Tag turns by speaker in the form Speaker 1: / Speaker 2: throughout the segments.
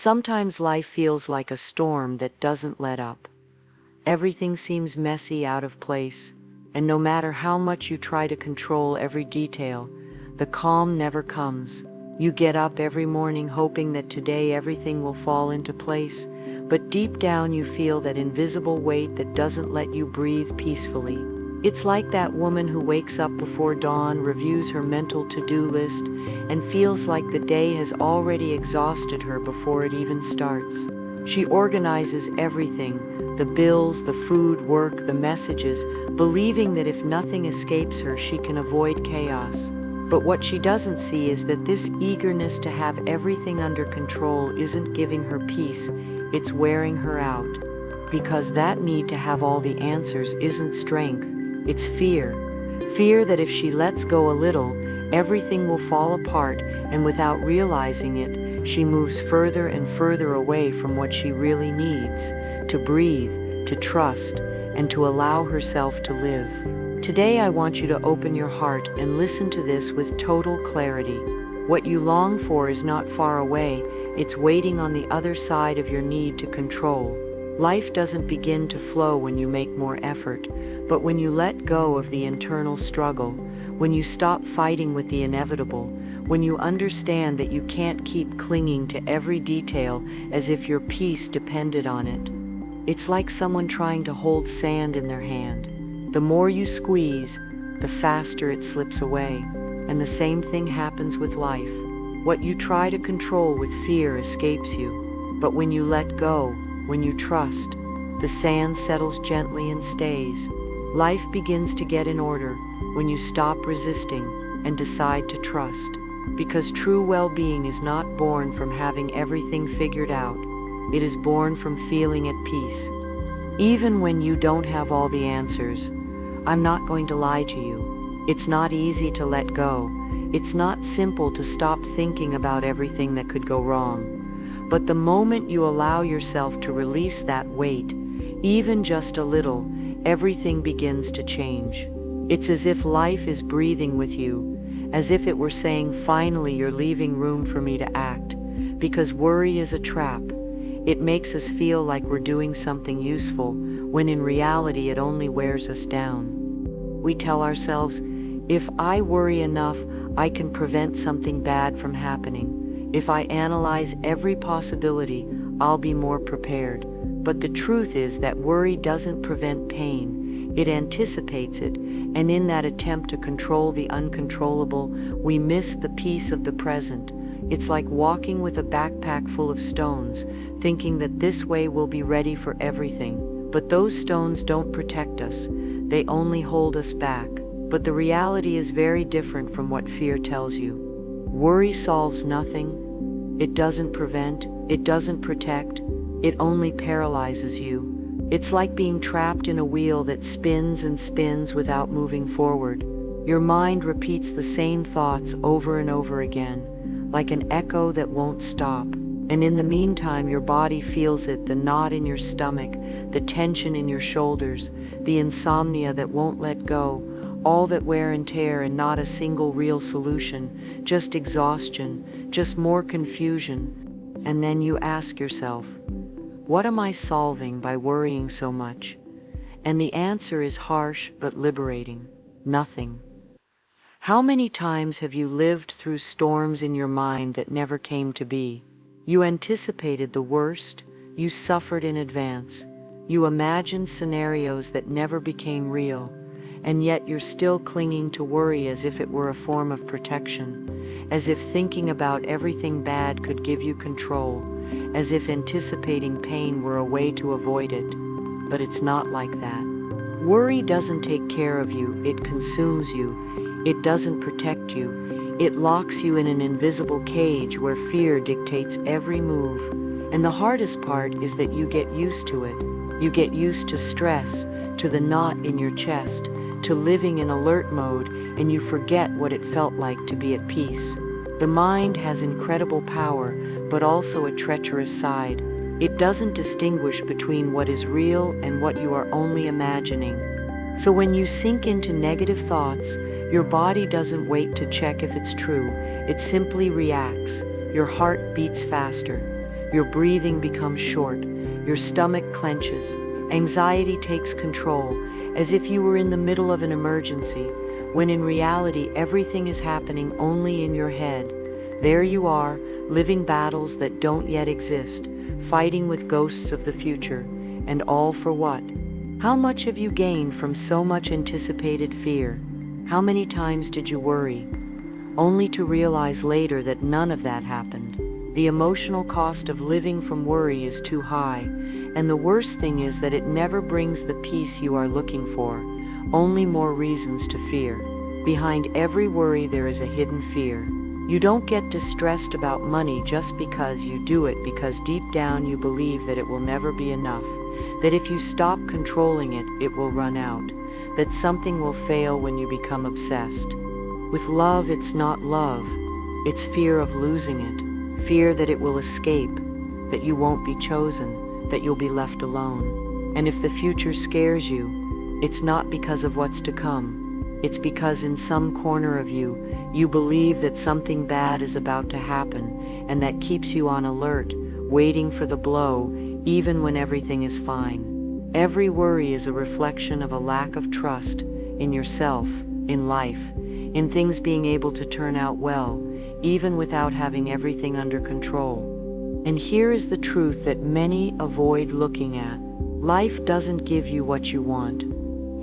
Speaker 1: Sometimes life feels like a storm that doesn't let up. Everything seems messy, out of place, and no matter how much you try to control every detail, the calm never comes. You get up every morning hoping that today everything will fall into place, but deep down you feel that invisible weight that doesn't let you breathe peacefully. It's like that woman who wakes up before dawn, reviews her mental to-do list, and feels like the day has already exhausted her before it even starts. She organizes everything, the bills, the food, work, the messages, believing that if nothing escapes her, she can avoid chaos. But what she doesn't see is that this eagerness to have everything under control isn't giving her peace, it's wearing her out. Because that need to have all the answers isn't strength, it's fear. Fear that if she lets go a little, everything will fall apart, and without realizing it, she moves further and further away from what she really needs, to breathe, to trust, and to allow herself to live. Today I want you to open your heart and listen to this with total clarity. What you long for is not far away, it's waiting on the other side of your need to control. Life doesn't begin to flow when you make more effort, but when you let go of the internal struggle, when you stop fighting with the inevitable, when you understand that you can't keep clinging to every detail as if your peace depended on it. It's like someone trying to hold sand in their hand. The more you squeeze, the faster it slips away. And the same thing happens with life. What you try to control with fear escapes you. But when you let go, when you trust, the sand settles gently and stays. Life begins to get in order when you stop resisting and decide to trust. Because true well-being is not born from having everything figured out. It is born from feeling at peace. Even when you don't have all the answers, I'm not going to lie to you. It's not easy to let go. It's not simple to stop thinking about everything that could go wrong. But the moment you allow yourself to release that weight, even just a little, everything begins to change. It's as if life is breathing with you, as if it were saying, finally you're leaving room for me to act. Because worry is a trap. It makes us feel like we're doing something useful, when in reality it only wears us down. We tell ourselves, if I worry enough, I can prevent something bad from happening. If I analyze every possibility, I'll be more prepared. But the truth is that worry doesn't prevent pain, it anticipates it, and in that attempt to control the uncontrollable, we miss the peace of the present. It's like walking with a backpack full of stones, thinking that this way we'll be ready for everything. But those stones don't protect us, they only hold us back. But the reality is very different from what fear tells you. Worry solves nothing. It doesn't prevent, it doesn't protect, it only paralyzes you. It's like being trapped in a wheel that spins and spins without moving forward. Your mind repeats the same thoughts over and over again, like an echo that won't stop. And in the meantime, your body feels it, the knot in your stomach, the tension in your shoulders, the insomnia that won't let go, all that wear and tear, and not a single real solution, just exhaustion, just more confusion. And then you ask yourself, what am I solving by worrying so much? And the answer is harsh but liberating: nothing. How many times have you lived through storms in your mind that never came to be? You anticipated the worst, you suffered in advance, you imagined scenarios that never became real, and yet you're still clinging to worry as if it were a form of protection, as if thinking about everything bad could give you control, as if anticipating pain were a way to avoid it. But it's not like that. Worry doesn't take care of you, it consumes you. It doesn't protect you. It locks you in an invisible cage where fear dictates every move. And the hardest part is that you get used to it. You get used to stress, to the knot in your chest, to living in alert mode, and you forget what it felt like to be at peace. The mind has incredible power, but also a treacherous side. It doesn't distinguish between what is real and what you are only imagining. So when you sink into negative thoughts, your body doesn't wait to check if it's true. It simply reacts. Your heart beats faster. Your breathing becomes short, your stomach clenches, anxiety takes control, as if you were in the middle of an emergency, when in reality everything is happening only in your head. There you are, living battles that don't yet exist, fighting with ghosts of the future, and all for what? How much have you gained from so much anticipated fear? How many times did you worry, only to realize later that none of that happened? The emotional cost of living from worry is too high, and the worst thing is that it never brings the peace you are looking for, only more reasons to fear. Behind every worry there is a hidden fear. You don't get distressed about money just because you do it, because deep down you believe that it will never be enough, that if you stop controlling it, it will run out, that something will fail when you become obsessed. With love, it's not love, it's fear of losing it, fear that it will escape, that you won't be chosen, that you'll be left alone. And if the future scares you, it's not because of what's to come. It's because in some corner of you, you believe that something bad is about to happen, and that keeps you on alert, waiting for the blow, even when everything is fine. Every worry is a reflection of a lack of trust in yourself, in life, in things being able to turn out well, even without having everything under control. And here is the truth that many avoid looking at. Life doesn't give you what you want.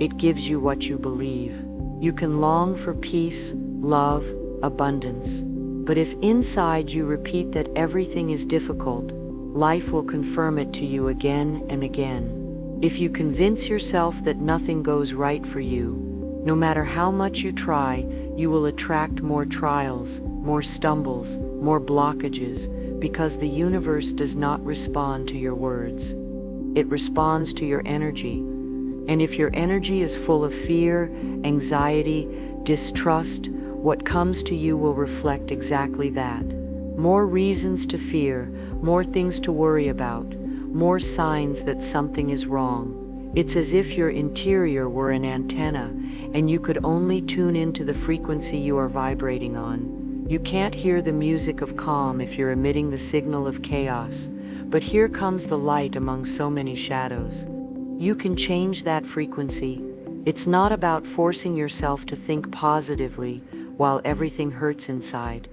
Speaker 1: It gives you what you believe. You can long for peace, love, abundance. But if inside you repeat that everything is difficult, life will confirm it to you again and again. If you convince yourself that nothing goes right for you, no matter how much you try, you will attract more trials, more stumbles, more blockages, because the universe does not respond to your words. It responds to your energy. And if your energy is full of fear, anxiety, distrust, what comes to you will reflect exactly that. More reasons to fear, more things to worry about, more signs that something is wrong. It's as if your interior were an antenna, and you could only tune into the frequency you are vibrating on. You can't hear the music of calm if you're emitting the signal of chaos, but here comes the light among so many shadows. You can change that frequency. It's not about forcing yourself to think positively while everything hurts inside.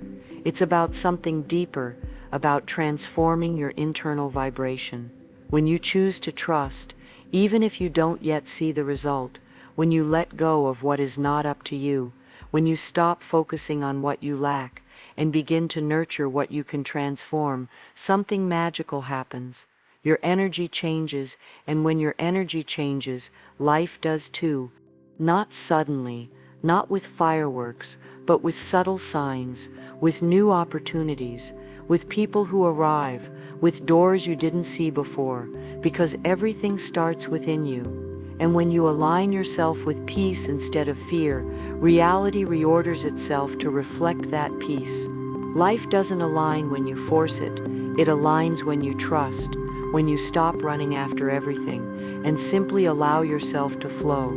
Speaker 1: It's about something deeper, about transforming your internal vibration. When you choose to trust, even if you don't yet see the result, when you let go of what is not up to you, when you stop focusing on what you lack and begin to nurture what you can transform, something magical happens. Your energy changes, and when your energy changes, life does too. Not suddenly, not with fireworks, but with subtle signs, with new opportunities, with people who arrive, with doors you didn't see before, because everything starts within you. And when you align yourself with peace instead of fear, reality reorders itself to reflect that peace. Life doesn't align when you force it, it aligns when you trust, when you stop running after everything, and simply allow yourself to flow.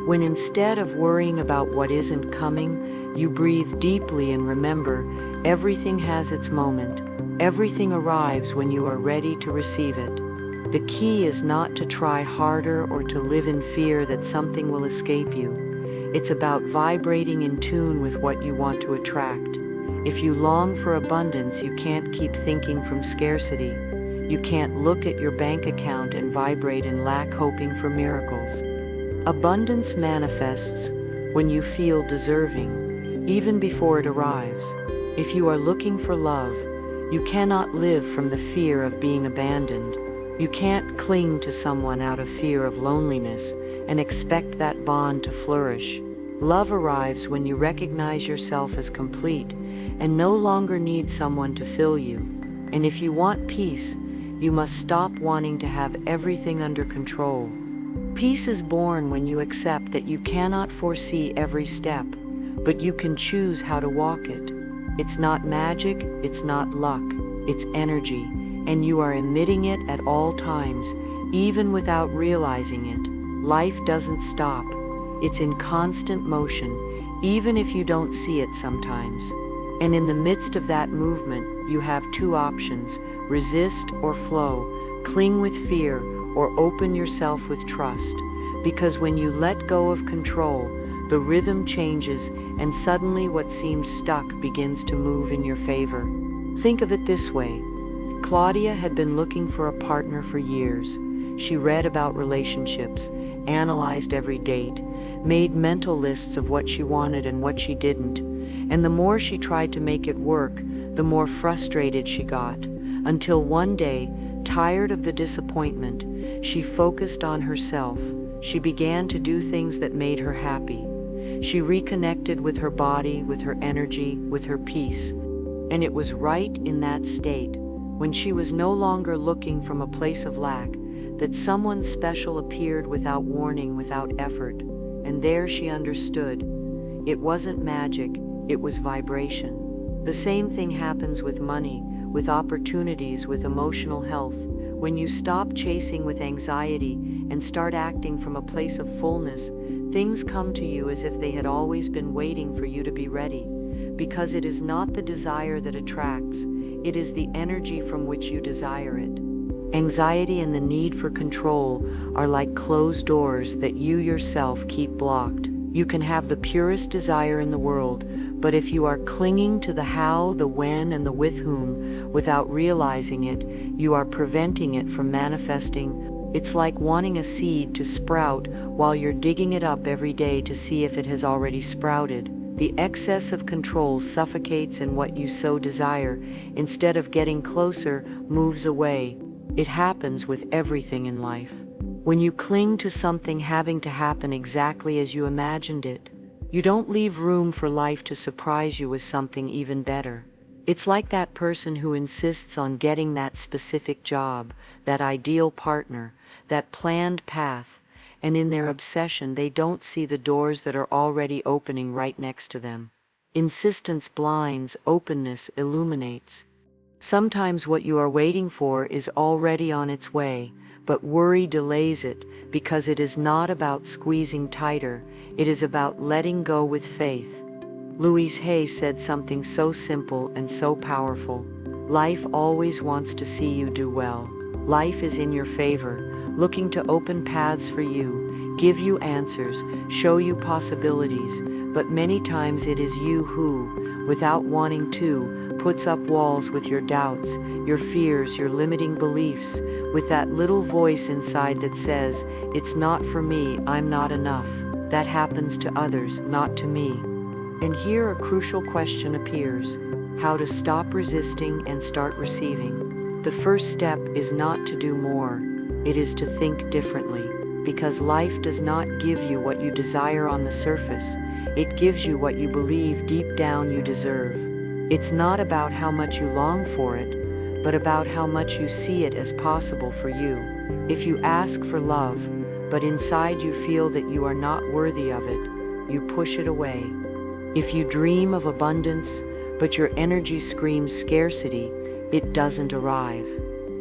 Speaker 1: When instead of worrying about what isn't coming, you breathe deeply and remember, everything has its moment. Everything arrives when you are ready to receive it. The key is not to try harder or to live in fear that something will escape you. It's about vibrating in tune with what you want to attract. If you long for abundance, you can't keep thinking from scarcity. You can't look at your bank account and vibrate in lack, hoping for miracles. Abundance manifests when you feel deserving, even before it arrives. If you are looking for love, you cannot live from the fear of being abandoned. You can't cling to someone out of fear of loneliness and expect that bond to flourish. Love arrives when you recognize yourself as complete and no longer need someone to fill you. And if you want peace, you must stop wanting to have everything under control. Peace is born when you accept that you cannot foresee every step, but you can choose how to walk it. It's not magic, it's not luck, it's energy, and you are emitting it at all times, even without realizing it. Life doesn't stop. It's in constant motion, even if you don't see it sometimes. And in the midst of that movement, you have two options: resist or flow, cling with fear, or open yourself with trust. Because when you let go of control, the rhythm changes, and suddenly what seemed stuck begins to move in your favor. Think of it this way. Claudia had been looking for a partner for years. She read about relationships, analyzed every date, made mental lists of what she wanted and what she didn't. And the more she tried to make it work, the more frustrated she got. Until one day, tired of the disappointment, she focused on herself. She began to do things that made her happy. She reconnected with her body, with her energy, with her peace. And it was right in that state, when she was no longer looking from a place of lack, that someone special appeared without warning, without effort. And there she understood. It wasn't magic, it was vibration. The same thing happens with money, with opportunities, with emotional health. When you stop chasing with anxiety and start acting from a place of fullness, things come to you as if they had always been waiting for you to be ready. Because it is not the desire that attracts, it is the energy from which you desire it. Anxiety and the need for control are like closed doors that you yourself keep blocked. You can have the purest desire in the world, but if you are clinging to the how, the when, and the with whom, without realizing it, you are preventing it from manifesting. It's like wanting a seed to sprout while you're digging it up every day to see if it has already sprouted. The excess of control suffocates, and what you so desire, instead of getting closer, moves away. It happens with everything in life. When you cling to something having to happen exactly as you imagined it, you don't leave room for life to surprise you with something even better. It's like that person who insists on getting that specific job, that ideal partner, that planned path, and in their obsession they don't see the doors that are already opening right next to them. Insistence blinds, openness illuminates. Sometimes what you are waiting for is already on its way, but worry delays it, because it is not about squeezing tighter, it is about letting go with faith. Louise Hay said something so simple and so powerful. Life always wants to see you do well. Life is in your favor, looking to open paths for you, give you answers, show you possibilities, but many times it is you who, without wanting to, puts up walls with your doubts, your fears, your limiting beliefs, with that little voice inside that says, "It's not for me, I'm not enough. That happens to others, not to me." And here a crucial question appears: how to stop resisting and start receiving. The first step is not to do more, it is to think differently, because life does not give you what you desire on the surface, it gives you what you believe deep down you deserve. It's not about how much you long for it, but about how much you see it as possible for you. If you ask for love, but inside you feel that you are not worthy of it, you push it away. If you dream of abundance, but your energy screams scarcity, it doesn't arrive.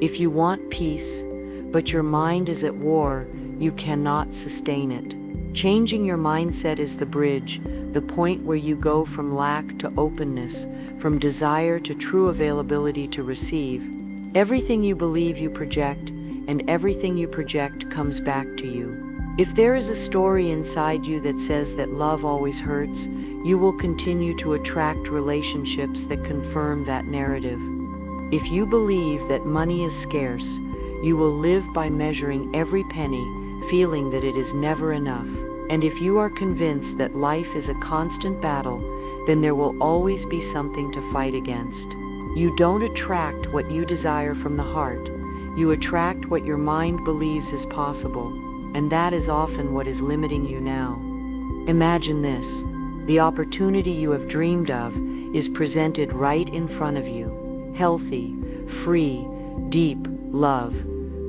Speaker 1: If you want peace, but your mind is at war, you cannot sustain it. Changing your mindset is the bridge, the point where you go from lack to openness, from desire to true availability to receive. Everything you believe you project, and everything you project comes back to you. If there is a story inside you that says that love always hurts, you will continue to attract relationships that confirm that narrative. If you believe that money is scarce, you will live by measuring every penny, feeling that it is never enough. And if you are convinced that life is a constant battle, then there will always be something to fight against. You don't attract what you desire from the heart, you attract what your mind believes is possible, and that is often what is limiting you now. Imagine this: the opportunity you have dreamed of is presented right in front of you. Healthy, free, deep love,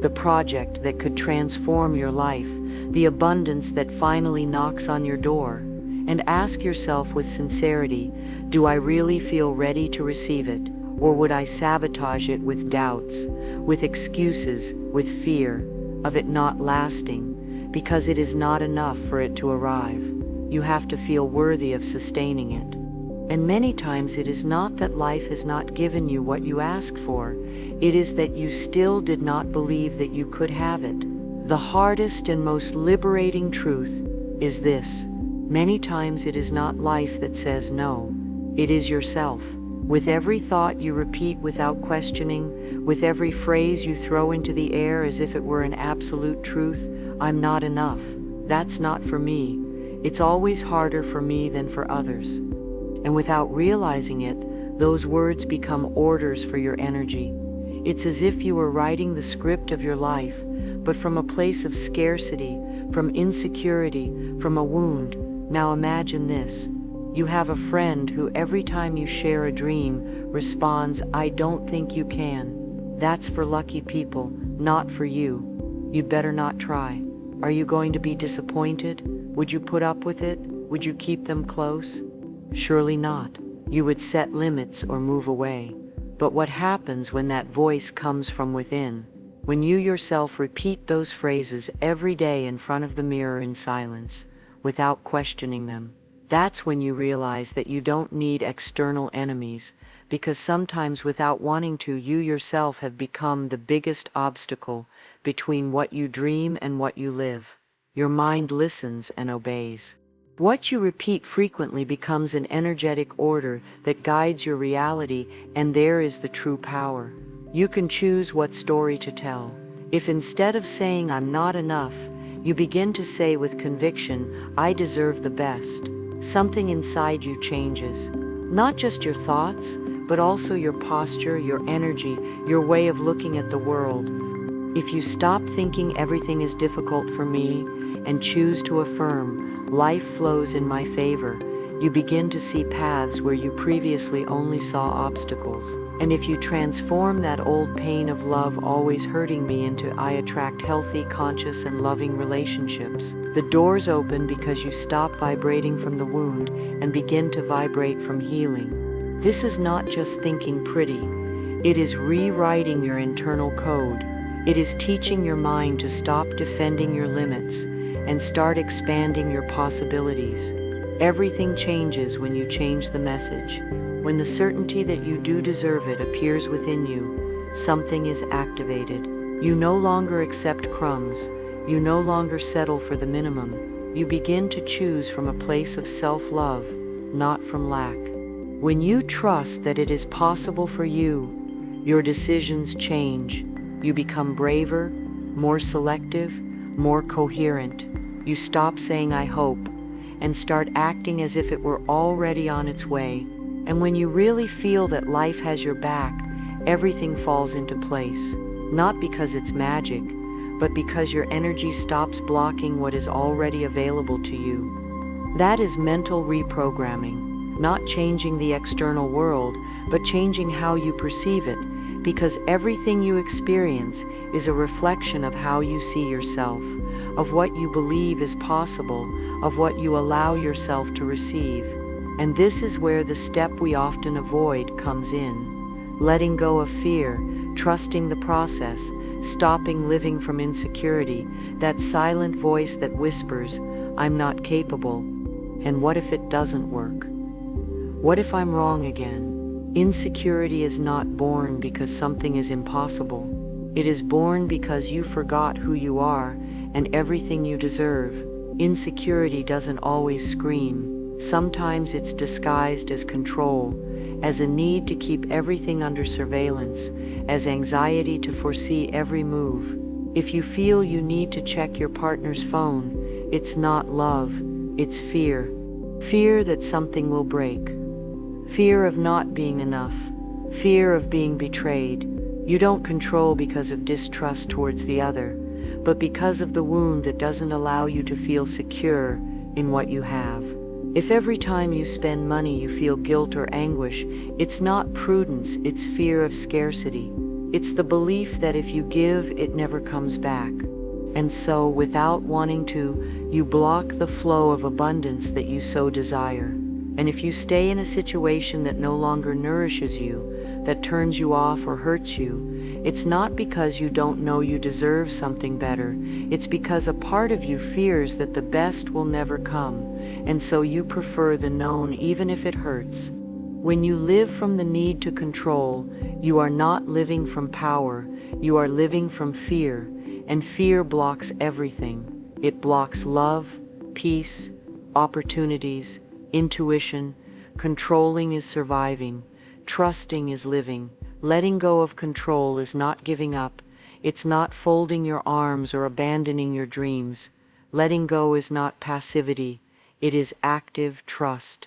Speaker 1: the project that could transform your life, the abundance that finally knocks on your door. And ask yourself with sincerity, do I really feel ready to receive it? Or would I sabotage it with doubts, with excuses, with fear of it not lasting, because it is not enough for it to arrive? You have to feel worthy of sustaining it. And many times it is not that life has not given you what you asked for, it is that you still did not believe that you could have it. The hardest and most liberating truth is this: many times it is not life that says no, it is yourself. With every thought you repeat without questioning, with every phrase you throw into the air as if it were an absolute truth, I'm not enough, that's not for me, it's always harder for me than for others. And without realizing it, those words become orders for your energy. It's as if you were writing the script of your life, but from a place of scarcity, from insecurity, from a wound. Now imagine this. You have a friend who every time you share a dream responds, "I don't think you can. That's for lucky people, not for you. You'd better not try." Are you going to be disappointed? Would you put up with it? Would you keep them close? Surely not. You would set limits or move away. But what happens when that voice comes from within? When you yourself repeat those phrases every day in front of the mirror in silence, without questioning them, that's when you realize that you don't need external enemies, because sometimes without wanting to, you yourself have become the biggest obstacle between what you dream and what you live. Your mind listens and obeys. What you repeat frequently becomes an energetic order that guides your reality, and there is the true power. You can choose what story to tell. If instead of saying "I'm not enough," you begin to say with conviction, "I deserve the best," something inside you changes. Not just your thoughts, but also your posture, your energy, your way of looking at the world. If you stop thinking everything is difficult for me and choose to affirm, life flows in my favor, you begin to see paths where you previously only saw obstacles. And if you transform that old pain of love always hurting me into "I attract healthy, conscious, and loving relationships," the doors open because you stop vibrating from the wound and begin to vibrate from healing. This is not just thinking pretty. It is rewriting your internal code. It is teaching your mind to stop defending your limits and start expanding your possibilities. Everything changes when you change the message. When the certainty that you do deserve it appears within you, something is activated. You no longer accept crumbs. You no longer settle for the minimum. You begin to choose from a place of self-love, not from lack. When you trust that it is possible for you, your decisions change. You become braver, more selective, more coherent. You stop saying "I hope," and start acting as if it were already on its way. And when you really feel that life has your back, everything falls into place. Not because it's magic, but because your energy stops blocking what is already available to you. That is mental reprogramming, not changing the external world, but changing how you perceive it, because everything you experience is a reflection of how you see yourself, of what you believe is possible, of what you allow yourself to receive. And this is where the step we often avoid comes in. Letting go of fear, trusting the process, stopping living from insecurity, that silent voice that whispers, "I'm not capable," and what if it doesn't work? What if I'm wrong again? Insecurity is not born because something is impossible. It is born because you forgot who you are and everything you deserve. Insecurity doesn't always scream. Sometimes it's disguised as control, as a need to keep everything under surveillance, as anxiety to foresee every move. If you feel you need to check your partner's phone, it's not love, it's fear. Fear that something will break. Fear of not being enough. Fear of being betrayed. You don't control because of distrust towards the other, but because of the wound that doesn't allow you to feel secure in what you have. If every time you spend money you feel guilt or anguish, it's not prudence, it's fear of scarcity. It's the belief that if you give, it never comes back. And so, without wanting to, you block the flow of abundance that you so desire. And if you stay in a situation that no longer nourishes you, that turns you off or hurts you, it's not because you don't know you deserve something better. It's because a part of you fears that the best will never come, and so you prefer the known even if it hurts. When you live from the need to control, you are not living from power, you are living from fear, and fear blocks everything. It blocks love, peace, opportunities, intuition. Controlling is surviving, trusting is living. Letting go of control is not giving up, it's not folding your arms or abandoning your dreams. Letting go is not passivity, it is active trust.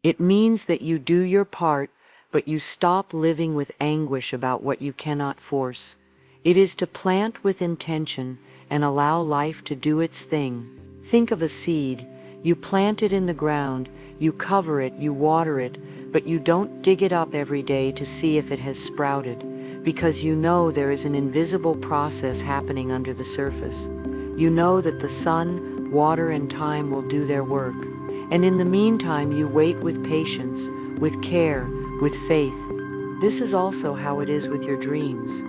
Speaker 1: It means that you do your part, but you stop living with anguish about what you cannot force. It is to plant with intention and allow life to do its thing. Think of a seed. You plant it in the ground, you cover it, you water it, but you don't dig it up every day to see if it has sprouted, because you know there is an invisible process happening under the surface. You know that the sun, water, and time will do their work. And in the meantime, you wait with patience, with care, with faith. This is also how it is with your dreams.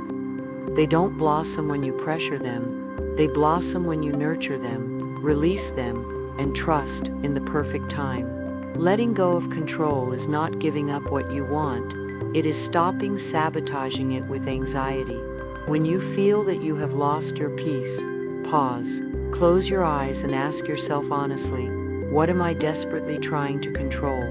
Speaker 1: They don't blossom when you pressure them. They blossom when you nurture them, release them, and trust in the perfect time. Letting go of control is not giving up what you want. It is stopping sabotaging it with anxiety. When you feel that you have lost your peace, pause, close your eyes, and ask yourself honestly, what am I desperately trying to control?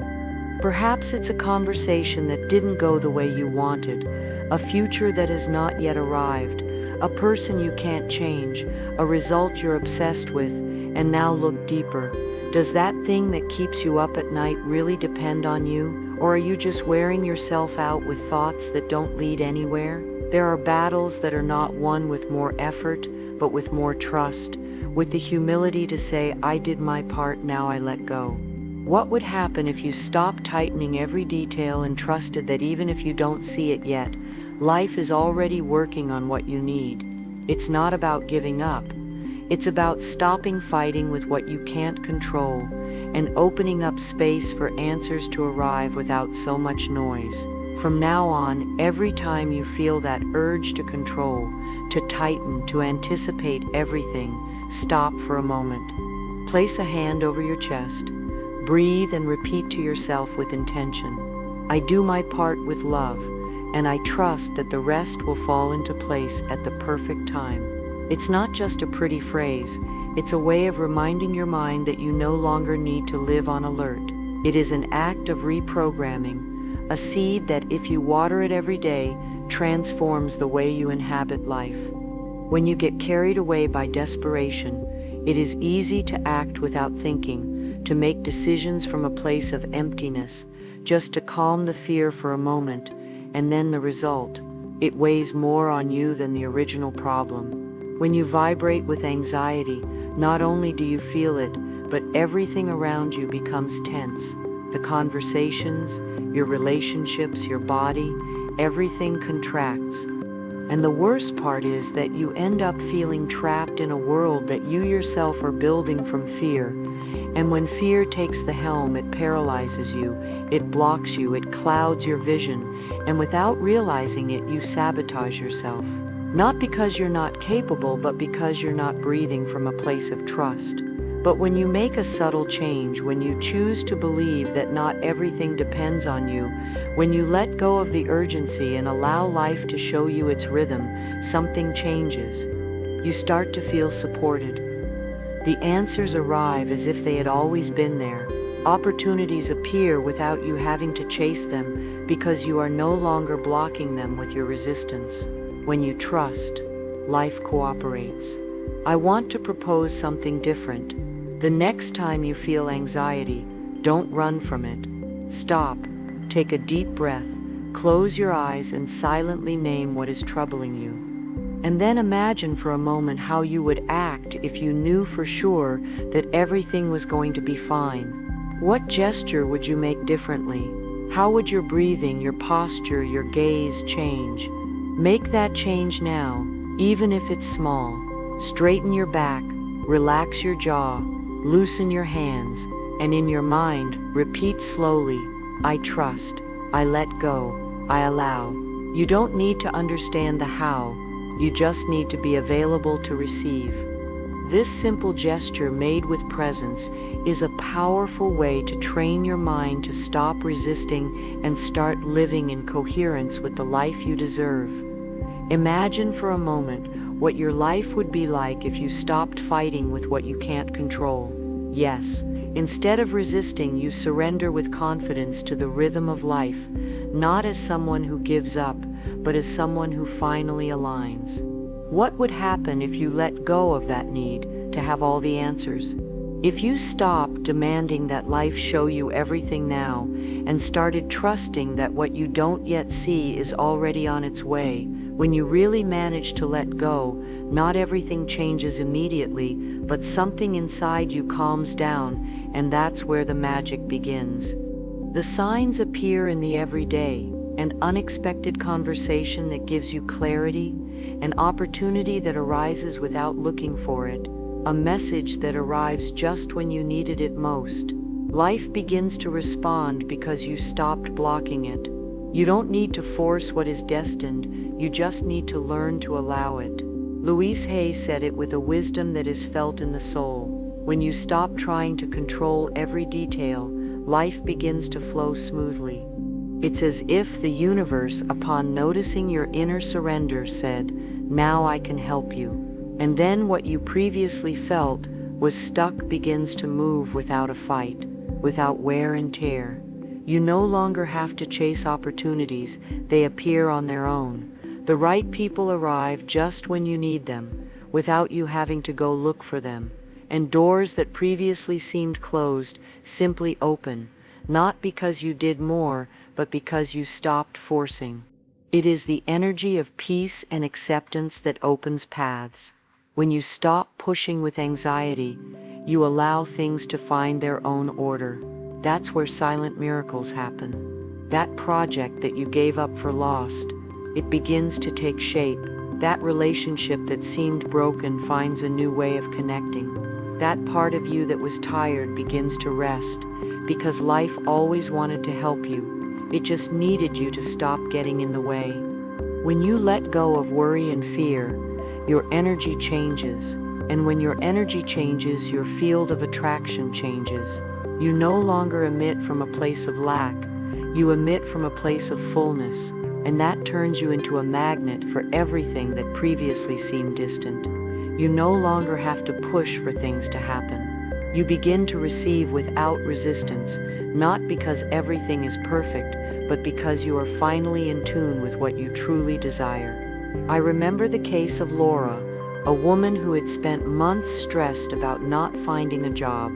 Speaker 1: Perhaps it's a conversation that didn't go the way you wanted, a future that has not yet arrived, a person you can't change, a result you're obsessed with, and now look deeper. Does that thing that keeps you up at night really depend on you, or are you just wearing yourself out with thoughts that don't lead anywhere? There are battles that are not won with more effort, but with more trust, with the humility to say, I did my part, now I let go. What would happen if you stopped tightening every detail and trusted that even if you don't see it yet, life is already working on what you need? It's not about giving up. It's about stopping fighting with what you can't control and opening up space for answers to arrive without so much noise. From now on, every time you feel that urge to control, to tighten, to anticipate everything, stop for a moment. Place a hand over your chest. Breathe and repeat to yourself with intention, I do my part with love, and I trust that the rest will fall into place at the perfect time. It's not just a pretty phrase, it's a way of reminding your mind that you no longer need to live on alert. It is an act of reprogramming, a seed that, if you water it every day, transforms the way you inhabit life. When you get carried away by desperation, it is easy to act without thinking, to make decisions from a place of emptiness, just to calm the fear for a moment, and then the result, it weighs more on you than the original problem. When you vibrate with anxiety, not only do you feel it, but everything around you becomes tense. The conversations, your relationships, your body, everything contracts. And the worst part is that you end up feeling trapped in a world that you yourself are building from fear. And when fear takes the helm, it paralyzes you, it blocks you, it clouds your vision, and without realizing it, you sabotage yourself. Not because you're not capable, but because you're not breathing from a place of trust. But when you make a subtle change, when you choose to believe that not everything depends on you, when you let go of the urgency and allow life to show you its rhythm, something changes. You start to feel supported. The answers arrive as if they had always been there. Opportunities appear without you having to chase them, because you are no longer blocking them with your resistance. When you trust, life cooperates. I want to propose something different. The next time you feel anxiety, don't run from it. Stop, take a deep breath, close your eyes, and silently name what is troubling you. And then imagine for a moment how you would act if you knew for sure that everything was going to be fine. What gesture would you make differently? How would your breathing, your posture, your gaze change? Make that change now, even if it's small. Straighten your back, relax your jaw, loosen your hands, and in your mind, repeat slowly, I trust, I let go, I allow. You don't need to understand the how, you just need to be available to receive. This simple gesture made with presence is a powerful way to train your mind to stop resisting and start living in coherence with the life you deserve. Imagine for a moment what your life would be like if you stopped fighting with what you can't control. Yes, instead of resisting, you surrender with confidence to the rhythm of life, not as someone who gives up, but as someone who finally aligns. What would happen if you let go of that need to have all the answers? If you stopped demanding that life show you everything now and started trusting that what you don't yet see is already on its way, when you really manage to let go, not everything changes immediately, but something inside you calms down, and that's where the magic begins. The signs appear in the everyday, an unexpected conversation that gives you clarity, an opportunity that arises without looking for it, a message that arrives just when you needed it most. Life begins to respond because you stopped blocking it. You don't need to force what is destined, you just need to learn to allow it. Louise Hay said it with a wisdom that is felt in the soul. When you stop trying to control every detail, life begins to flow smoothly. It's as if the universe, upon noticing your inner surrender, said, "Now I can help you." And then what you previously felt was stuck begins to move without a fight, without wear and tear. You no longer have to chase opportunities, they appear on their own. The right people arrive just when you need them, without you having to go look for them. And doors that previously seemed closed simply open, not because you did more, but because you stopped forcing. It is the energy of peace and acceptance that opens paths. When you stop pushing with anxiety, you allow things to find their own order. That's where silent miracles happen. That project that you gave up for lost, it begins to take shape. That relationship that seemed broken finds a new way of connecting. That part of you that was tired begins to rest, because life always wanted to help you. It just needed you to stop getting in the way. When you let go of worry and fear, your energy changes. And when your energy changes, your field of attraction changes. You no longer emit from a place of lack, you emit from a place of fullness, and that turns you into a magnet for everything that previously seemed distant. You no longer have to push for things to happen. You begin to receive without resistance, not because everything is perfect, but because you are finally in tune with what you truly desire. I remember the case of Laura, a woman who had spent months stressed about not finding a job.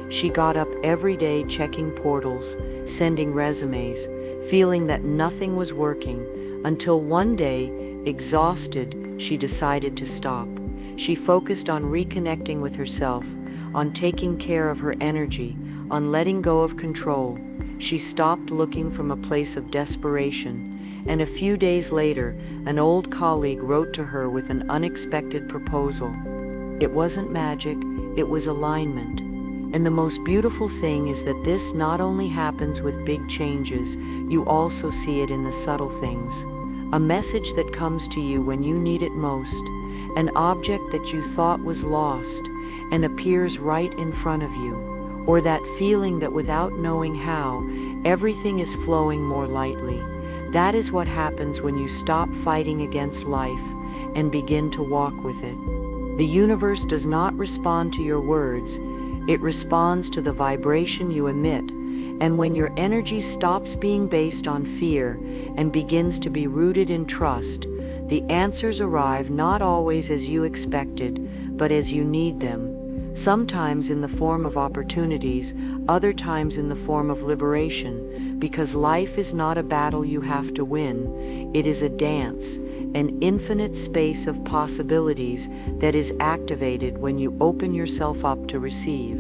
Speaker 1: She got up every day checking portals, sending resumes, feeling that nothing was working, until one day, exhausted, she decided to stop. She focused on reconnecting with herself, on taking care of her energy, on letting go of control. She stopped looking from a place of desperation, and a few days later, an old colleague wrote to her with an unexpected proposal. It wasn't magic, it was alignment. And the most beautiful thing is that this not only happens with big changes, you also see it in the subtle things. A message that comes to you when you need it most, an object that you thought was lost and appears right in front of you, or that feeling that without knowing how, everything is flowing more lightly. That is what happens when you stop fighting against life and begin to walk with it. The universe does not respond to your words, it responds to the vibration you emit, and when your energy stops being based on fear and begins to be rooted in trust, the answers arrive not always as you expected, but as you need them. Sometimes in the form of opportunities, other times in the form of liberation, because life is not a battle you have to win, it is a dance, an infinite space of possibilities that is activated when you open yourself up to receive.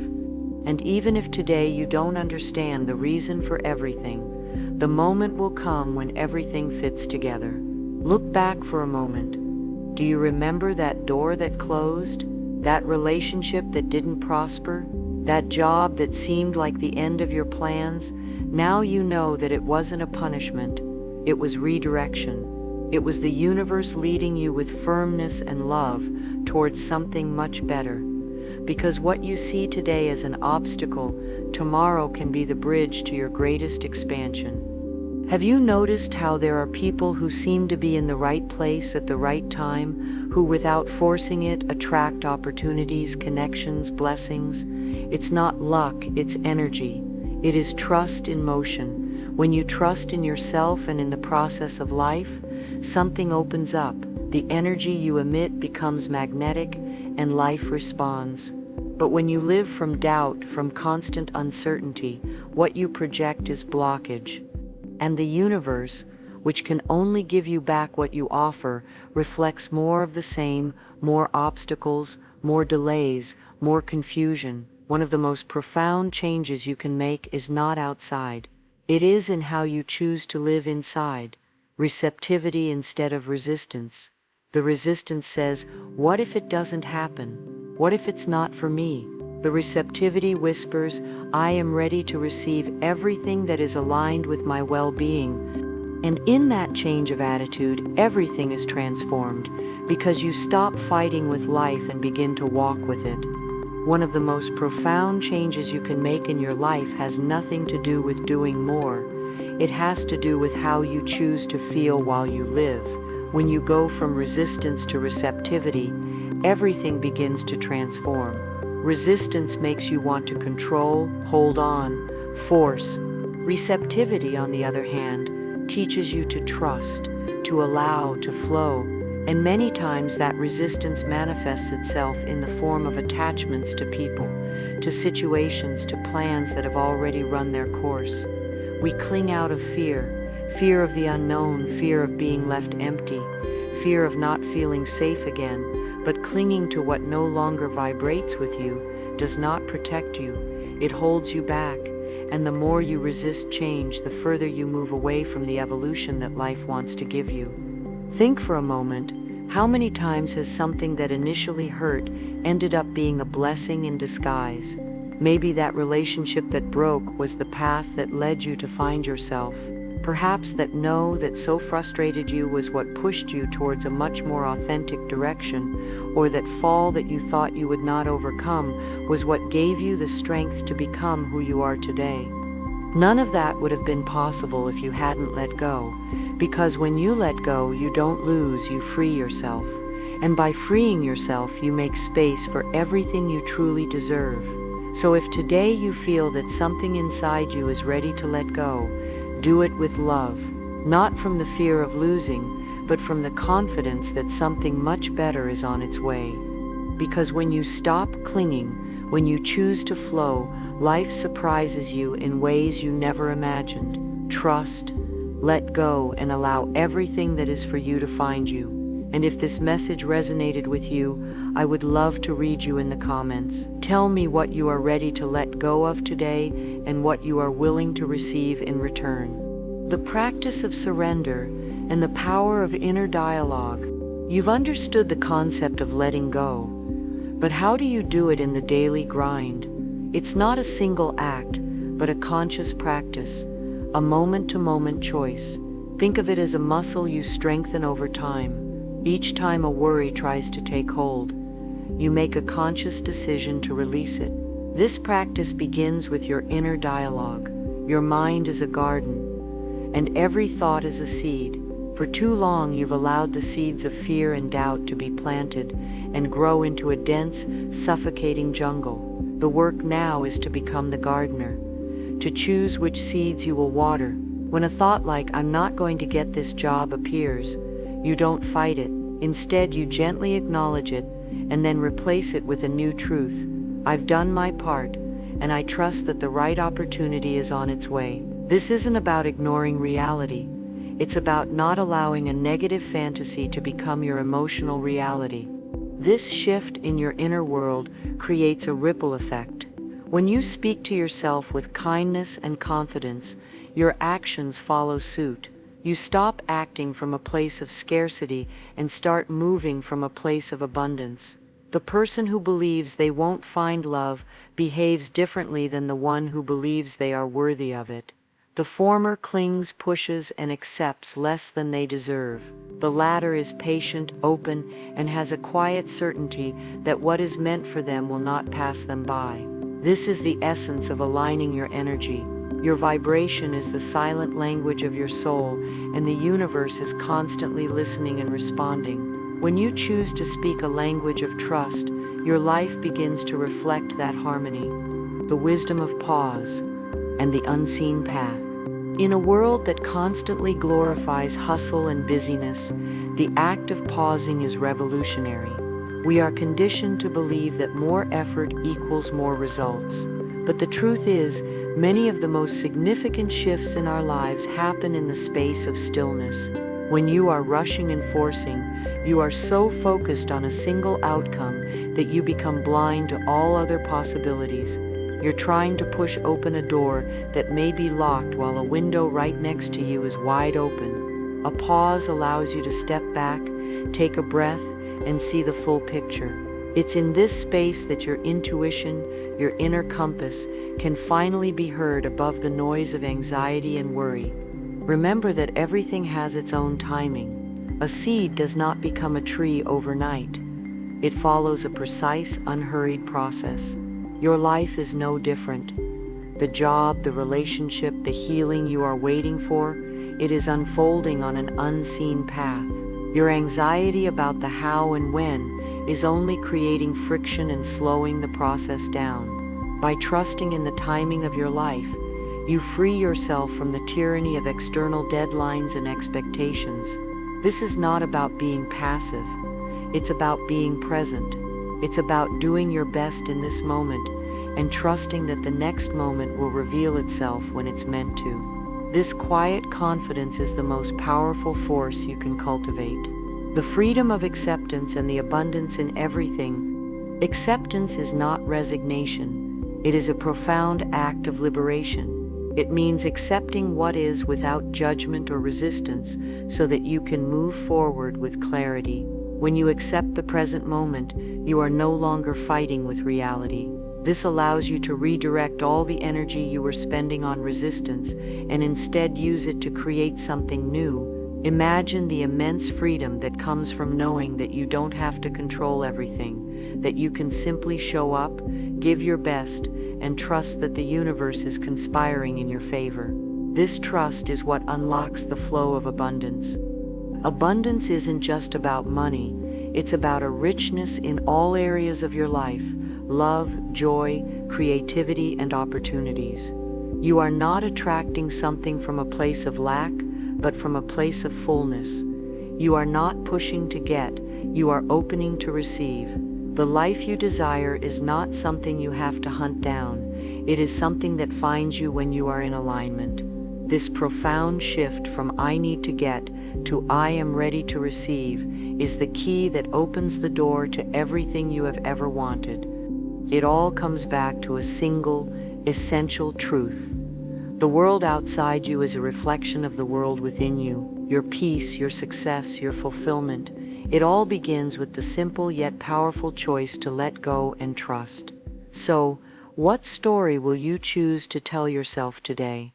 Speaker 1: And even if today you don't understand the reason for everything, the moment will come when everything fits together. Look back for a moment. Do you remember that door that closed? That relationship that didn't prosper? That job that seemed like the end of your plans? Now you know that it wasn't a punishment. It was redirection. It was the universe leading you with firmness and love towards something much better. because what you see today as an obstacle, tomorrow can be the bridge to your greatest expansion. Have you noticed how there are people who seem to be in the right place at the right time, who without forcing it attract opportunities, connections, blessings? It's not luck, it's energy. It is trust in motion. When you trust in yourself and in the process of life, something opens up. The energy you emit becomes magnetic and life responds. But when you live from doubt, from constant uncertainty, what you project is blockage. And the universe, which can only give you back what you offer, reflects more of the same, more obstacles, more delays, more confusion. One of the most profound changes you can make is not outside. It is in how you choose to live inside. Receptivity instead of resistance. The resistance says, what if it doesn't happen? What if it's not for me? The receptivity whispers, I am ready to receive everything that is aligned with my well-being. And in that change of attitude, everything is transformed, because you stop fighting with life and begin to walk with it. One of the most profound changes you can make in your life has nothing to do with doing more. It has to do with how you choose to feel while you live. When you go from resistance to receptivity, everything begins to transform. Resistance makes you want to control, hold on, force. Receptivity, on the other hand, teaches you to trust, to allow, to flow. And many times that resistance manifests itself in the form of attachments to people, to situations, to plans that have already run their course. We cling out of fear, fear of the unknown, fear of being left empty, fear of not feeling safe again. But clinging to what no longer vibrates with you does not protect you. It holds you back, and the more you resist change, the further you move away from the evolution that life wants to give you. Think for a moment, how many times has something that initially hurt ended up being a blessing in disguise? Maybe that relationship that broke was the path that led you to find yourself. Perhaps that no that so frustrated you was what pushed you towards a much more authentic direction, or that fall that you thought you would not overcome was what gave you the strength to become who you are today. None of that would have been possible if you hadn't let go, because when you let go, you don't lose, you free yourself. And by freeing yourself, you make space for everything you truly deserve. So if today you feel that something inside you is ready to let go, do it with love, not from the fear of losing, but from the confidence that something much better is on its way. Because when you stop clinging, when you choose to flow, life surprises you in ways you never imagined. Trust, let go, and allow everything that is for you to find you. And if this message resonated with you, I would love to read you in the comments. Tell me what you are ready to let go of today and what you are willing to receive in return. The practice of surrender and the power of inner dialogue. You've understood the concept of letting go, but how do you do it in the daily grind? It's not a single act, but a conscious practice, a moment-to-moment choice. Think of it as a muscle you strengthen over time. Each time a worry tries to take hold, you make a conscious decision to release it. This practice begins with your inner dialogue. Your mind is a garden, and every thought is a seed. For too long you've allowed the seeds of fear and doubt to be planted and grow into a dense, suffocating jungle. The work now is to become the gardener, to choose which seeds you will water. When a thought like, I'm not going to get this job appears, you don't fight it. Instead, you gently acknowledge it and then replace it with a new truth. I've done my part, and I trust that the right opportunity is on its way. This isn't about ignoring reality. It's about not allowing a negative fantasy to become your emotional reality. This shift in your inner world creates a ripple effect. When you speak to yourself with kindness and confidence, your actions follow suit. You stop acting from a place of scarcity and start moving from a place of abundance. The person who believes they won't find love behaves differently than the one who believes they are worthy of it. The former clings, pushes, and accepts less than they deserve. The latter is patient, open, and has a quiet certainty that what is meant for them will not pass them by. This is the essence of aligning your energy. Your vibration is the silent language of your soul, and the universe is constantly listening and responding. When you choose to speak a language of trust, your life begins to reflect that harmony. The wisdom of pause and the unseen path. In a world that constantly glorifies hustle and busyness, the act of pausing is revolutionary. We are conditioned to believe that more effort equals more results. But the truth is, many of the most significant shifts in our lives happen in the space of stillness. When you are rushing and forcing, you are so focused on a single outcome that you become blind to all other possibilities. You're trying to push open a door that may be locked while a window right next to you is wide open. A pause allows you to step back, take a breath, and see the full picture. It's in this space that your intuition, your inner compass, can finally be heard above the noise of anxiety and worry. Remember that everything has its own timing. A seed does not become a tree overnight. It follows a precise, unhurried process. Your life is no different. The job, the relationship, the healing you are waiting for, it is unfolding on an unseen path. Your anxiety about the how and when is only creating friction and slowing the process down. By trusting in the timing of your life, you free yourself from the tyranny of external deadlines and expectations. This is not about being passive. It's about being present. It's about doing your best in this moment and trusting that the next moment will reveal itself when it's meant to. This quiet confidence is the most powerful force you can cultivate. The freedom of acceptance and the abundance in everything. Acceptance is not resignation. It is a profound act of liberation. It means accepting what is without judgment or resistance so that you can move forward with clarity. When you accept the present moment, you are no longer fighting with reality. This allows you to redirect all the energy you were spending on resistance and instead use it to create something new. Imagine the immense freedom that comes from knowing that you don't have to control everything, that you can simply show up, give your best, and trust that the universe is conspiring in your favor. This trust is what unlocks the flow of abundance. Abundance isn't just about money, it's about a richness in all areas of your life: love, joy, creativity, and opportunities. You are not attracting something from a place of lack, but from a place of fullness. You are not pushing to get, you are opening to receive. The life you desire is not something you have to hunt down, it is something that finds you when you are in alignment. This profound shift from I need to get to I am ready to receive is the key that opens the door to everything you have ever wanted. It all comes back to a single, essential truth. The world outside you is a reflection of the world within you. Your peace, your success, your fulfillment. It all begins with the simple yet powerful choice to let go and trust. So, what story will you choose to tell yourself today?